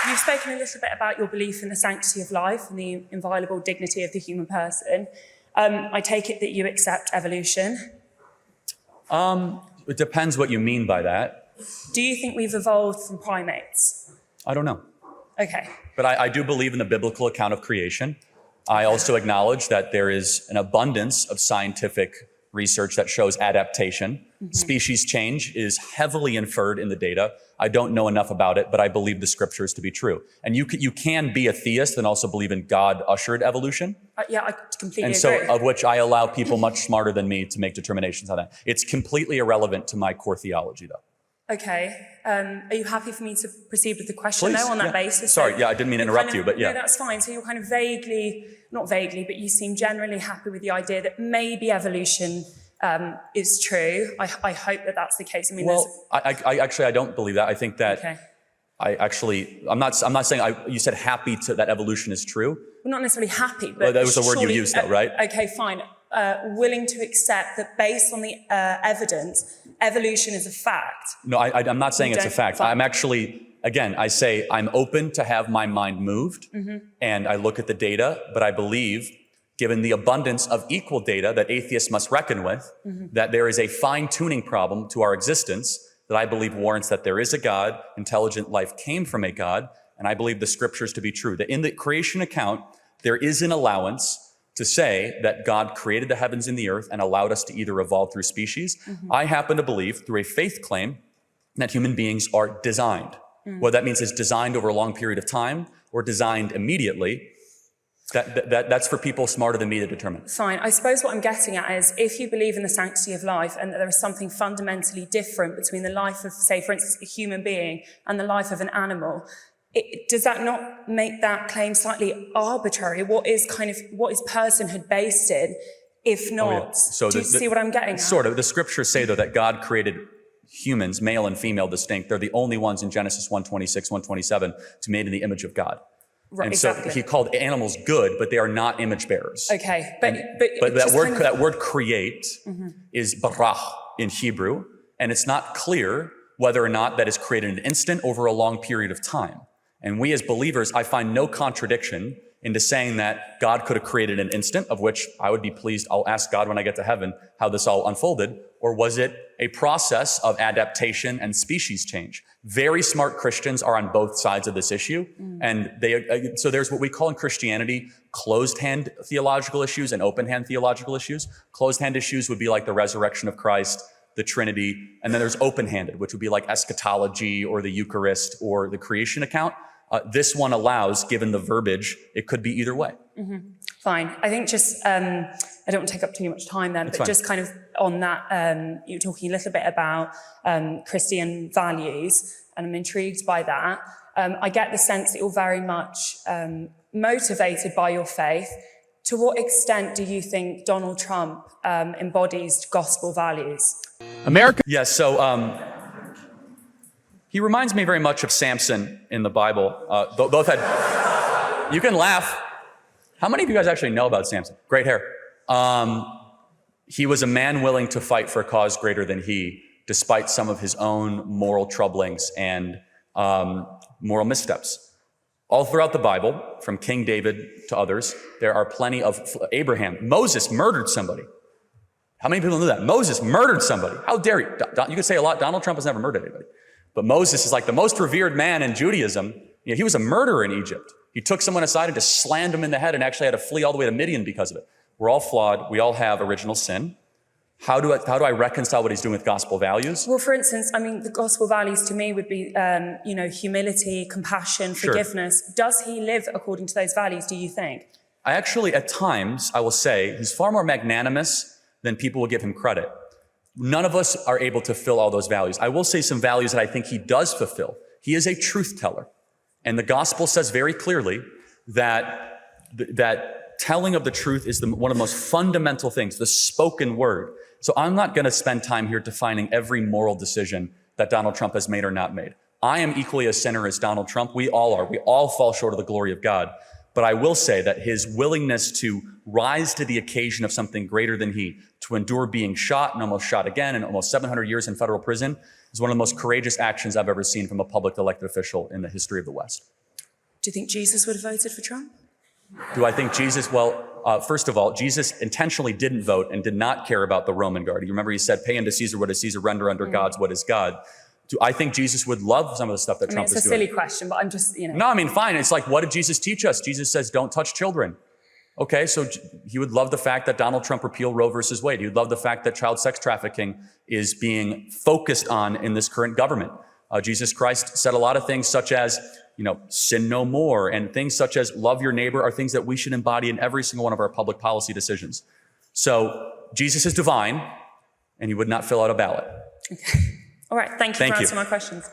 You've spoken a little bit about your belief in the sanctity of life and the inviolable dignity of the human person. I take it that you accept evolution. It depends what you mean by that. Do you think we've evolved from primates? I don't know. Okay. But I do believe in the biblical account of creation. I also acknowledge that there is an abundance of scientific research that shows adaptation. Species change is heavily inferred in the data. I don't know enough about it, but I believe the scriptures to be true. And you can be a theist and also believe in God-ushered evolution. Yeah, I completely agree. And so, of which I allow people much smarter than me to make determinations on that. It's completely irrelevant to my core theology, though. Okay. Are you happy for me to proceed with the question, though, on that basis? Sorry, I didn't mean to interrupt you, but yeah. No, that's fine. So you're kind of not vaguely, but you seem generally happy with the idea that maybe evolution is true. I hope that that's the case. I mean, I don't believe that. I think that I'm not saying you said happy that evolution is true. Well, not necessarily happy, but that was the word you used, though, right? Okay, fine. Willing to accept that based on the evidence, evolution is a fact. No, I'm not saying it's a fact. I'm actually, again, I say I'm open to have my mind moved, and I look at the data, but I believe, given the abundance of equal data that atheists must reckon with, that there is a fine-tuning problem to our existence that I believe warrants that there is a God, intelligent life came from a God, and I believe the scriptures to be true. That in the creation account, there is an allowance to say that God created the heavens and the earth and allowed us to either evolve through species. I happen to believe, through a faith claim, that human beings are designed. What that means is designed over a long period of time or designed immediately. That's for people smarter than me to determine. Fine. I suppose what I'm getting at is if you believe in the sanctity of life and that there is something fundamentally different between the life of, say, for instance, a human being and the life of an animal, does that not make that claim slightly arbitrary? What is personhood based in, if not? So do you see what I'm getting at? Sort of. The scriptures say, though, that God created humans, male and female distinct. They're the only ones in Genesis 1:26, 1:27 to made in the image of God. Right, and exactly. So he called animals good, but they are not image bearers. Okay, but that word create is barah in Hebrew, and it's not clear whether or not that is created in an instant over a long period of time. And we as believers, I find no contradiction into saying that God could have created an instant, of which I would be pleased. I'll ask God when I get to heaven how this all unfolded. Or was it a process of adaptation and species change? Very smart Christians are on both sides of this issue. And so there's what we call in Christianity closed-hand theological issues and open-hand theological issues. Closed-hand issues would be like the resurrection of Christ, the Trinity, and then there's open-handed, which would be like eschatology or the Eucharist or the creation account. This one allows, given the verbiage, it could be either way. Fine. I think just, I don't want to take up too much time then, but just kind of on that, you were talking a little bit about Christian values, and I'm intrigued by that. I get the sense that you're very much motivated by your faith. To what extent do you think Donald Trump embodies gospel values? Yes, so he reminds me very much of Samson in the Bible. Both had, you can laugh. How many of you guys actually know about Samson? Great hair. He was a man willing to fight for a cause greater than he, despite some of his own moral troublings and moral missteps. All throughout the Bible, from King David to others, there are plenty of Abraham. Moses murdered somebody. How many people know that? Moses murdered somebody. How dare you? You could say a lot. Donald Trump has never murdered anybody. But Moses is like the most revered man in Judaism. You know, he was a murderer in Egypt. He took someone aside and just slammed him in the head and actually had to flee all the way to Midian because of it. We're all flawed. We all have original sin. How do I reconcile what he's doing with gospel values? Well, for instance, I mean, the gospel values to me would be, humility, compassion, forgiveness. Sure. Does he live according to those values, do you think? I actually, at times, I will say, he's far more magnanimous than people will give him credit. None of us are able to fill all those values. I will say some values that I think he does fulfill. He is a truth teller. And the gospel says very clearly that telling of the truth is one of the most fundamental things, the spoken word. So I'm not going to spend time here defining every moral decision that Donald Trump has made or not made. I am equally a sinner as Donald Trump. We all are. We all fall short of the glory of God. But I will say that his willingness to rise to the occasion of something greater than he, to endure being shot and almost shot again and almost 700 years in federal prison, is one of the most courageous actions I've ever seen from a public elected official in the history of the West. Do you think Jesus would have voted for Trump? Do I think Jesus, first of all, Jesus intentionally didn't vote and did not care about the Roman guard. You remember he said, pay unto Caesar what is Caesar, render unto God's what is God. Do I think Jesus would love some of the stuff that Trump is doing? It's a silly question, but I'm just, No, I mean, fine. It's like, what did Jesus teach us? Jesus says, don't touch children. Okay, so he would love the fact that Donald Trump repealed Roe versus Wade. He would love the fact that child sex trafficking is being focused on in this current government. Jesus Christ said a lot of things such as, sin no more, and things such as love your neighbor are things that we should embody in every single one of our public policy decisions. So Jesus is divine, and he would not fill out a ballot. Okay. All right. Thank you for answering my questions.